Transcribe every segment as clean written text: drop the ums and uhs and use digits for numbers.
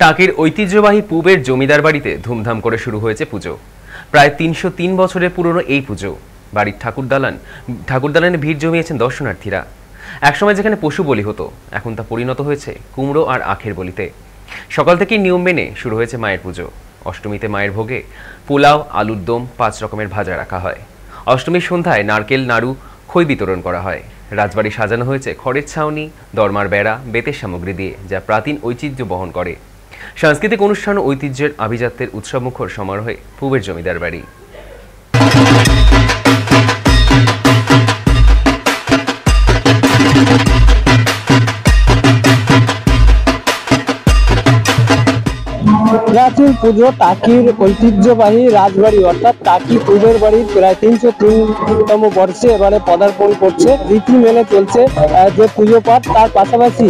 টাকির ঐতিহ্যবাহী পূবের জমিদার বাড়িতে ধুমধাম করে শুরু হয়েছে পুজো। প্রায় ৩০৩ বছরের পুরনো এই পুজো বাড়ির ঠাকুরদালানে ভিড় জমিয়েছেন দর্শনার্থীরা। একসময় যেখানে পশু বলি হতো, এখন তা পরিণত হয়েছে কুমড়ো আর আখের বলিতে। সকাল থেকেই নিয়ম মেনে শুরু হয়েছে মায়ের পুজো। অষ্টমীতে মায়ের ভোগে পোলাও, আলুর দম, ৫ রকমের ভাজা রাখা হয়। অষ্টমীর সন্ধ্যায় নারকেল, নাড়ু, খই বিতরণ করা হয়। রাজবাড়ি সাজানো হয়েছে খড়ের ছাউনি, দরমার বেড়া, বেতের সামগ্রী দিয়ে, যা প্রাচীন ঐতিহ্য বহন করে। সাংস্কৃতিক অনুষ্ঠান ও ঐতিহ্যের আভিজাত্যের উৎসবমুখর সমারোহে পূবের জমিদার বাড়ি। প্রাচীন পুজো টাকির ঐতিহ্যবাহী রাজবাড়ি অর্থাৎ টাকি পূবের বাড়ির প্রায় ৩০৩তম বর্ষে এবারে পদার্পণ করছে। রীতি মেনে চলছে যে পুজো পাঠ, তার পাশাপাশি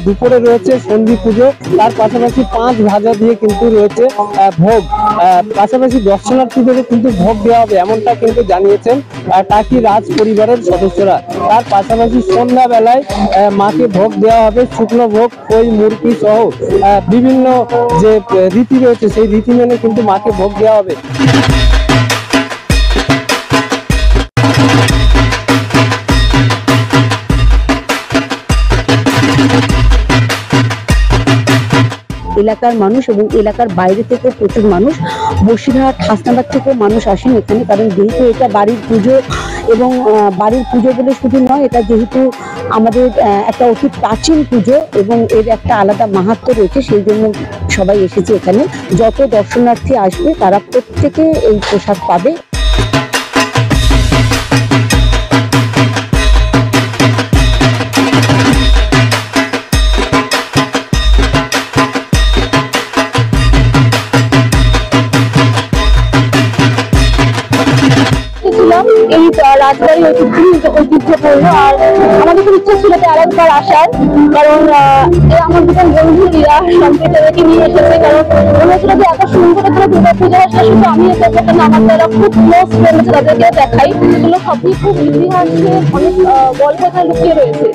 দুপুরে রয়েছে সন্ধি পুজো, তার পাশাপাশি ৫ ভাজা দিয়ে কিন্তু রয়েছে ভোগ। পাশাপাশি দর্শনার্থীদের কিন্তু ভোগ দেওয়া হবে এমনটা কিন্তু জানিয়েছেন টাকি রাজ পরিবারের সদস্যরা। তার পাশাপাশি সন্ধ্যাবেলায় মাকে ভোগ দেওয়া হবে শুকনো ভোগ, খই, মুরগি সহ বিভিন্ন যে রীতি রয়েছে সেই রীতি মেনে কিন্তু মাকে ভোগ দেওয়া হবে। এলাকার মানুষ এবং এলাকার বাইরে থেকে প্রচুর মানুষ, বসিরহাট, হাসনাবাদ থেকে মানুষ আসেন এখানে, কারণ যেহেতু এটা বাড়ির পুজো এবং বাড়ির পুজো বলে শুধু নয়, এটা যেহেতু আমাদের একটা অতি প্রাচীন পুজো এবং এর একটা আলাদা মাহাত্ম্য রয়েছে, সেই জন্য সবাই এসেছে এখানে। যত দর্শনার্থী আসবে তারা প্রত্যেকে এই প্রসাদ পাবে। এই রাজবাড়ি ঐতিহ্যপূর্ণ, আর আমাদের খুব ইচ্ছা ছিল আরেকবার আসার, কারণ আমার দুজন বন্ধুরা সম্প্রীতি নিয়ে এসেছে। কারণ মনে ছিল যে এত সুন্দর করে দুর্গা পুজো আসলে শুধু আমি এসে করতে না, আমার যারা খুব ক্লোজ ফ্রেন্ড আছে তাদেরকে দেখাই, এগুলো সবই খুব ইতিহাসে অনেক গল্প এখানে লুকিয়ে রয়েছে।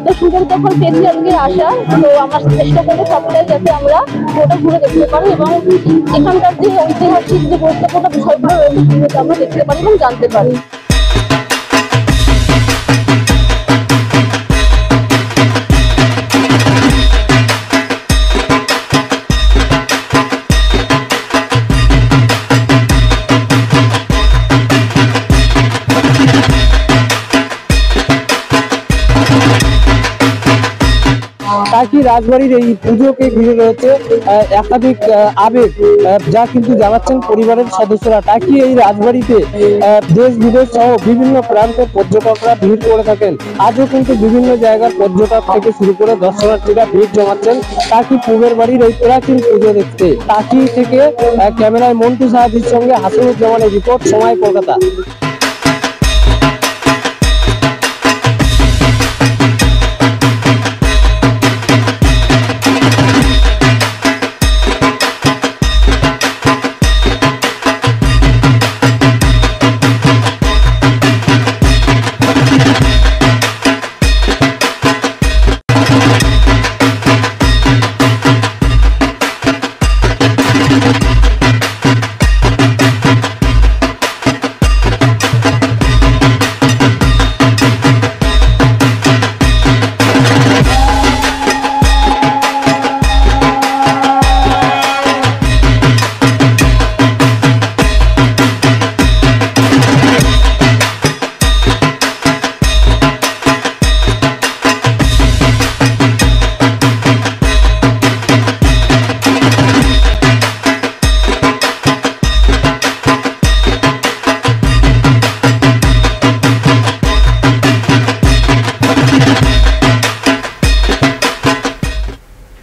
তো সুন্দর তখন পেয়েছি আজকে আসা, তো আমার চেষ্টা করবো সবটাই যাতে আমরা ওটা ঘুরে দেখতে পারি এবং এখানকার যে ঐতিহাসিক যে গুরুত্বপূর্ণ বিষয়গুলো রয়েছে সেগুলো আমরা দেখতে পারি এবং জানতে পারি। টাকি রাজবাড়ির এই পুজোকে ঘিরে রয়েছে একাধিক আবেগ, যা কিন্তু জানাচ্ছেন পরিবারের সদস্যরা। টাকি এই রাজবাড়িতে দেশ বিদেশ সহ বিভিন্ন প্রান্তের পর্যটকরা ভিড় করে থাকেন। আজও কিন্তু বিভিন্ন জায়গার পর্যটক থেকে শুরু করে দর্শনার্থীরা ভিড় জমাচ্ছেন টাকি পূবের বাড়ির এই প্রাচীন পুজো দেখতে। টাকি থেকে ক্যামেরায় মন্টু সাহাদির সঙ্গে হাসিনুজ্জামানের রিপোর্ট, সময়, কলকাতা।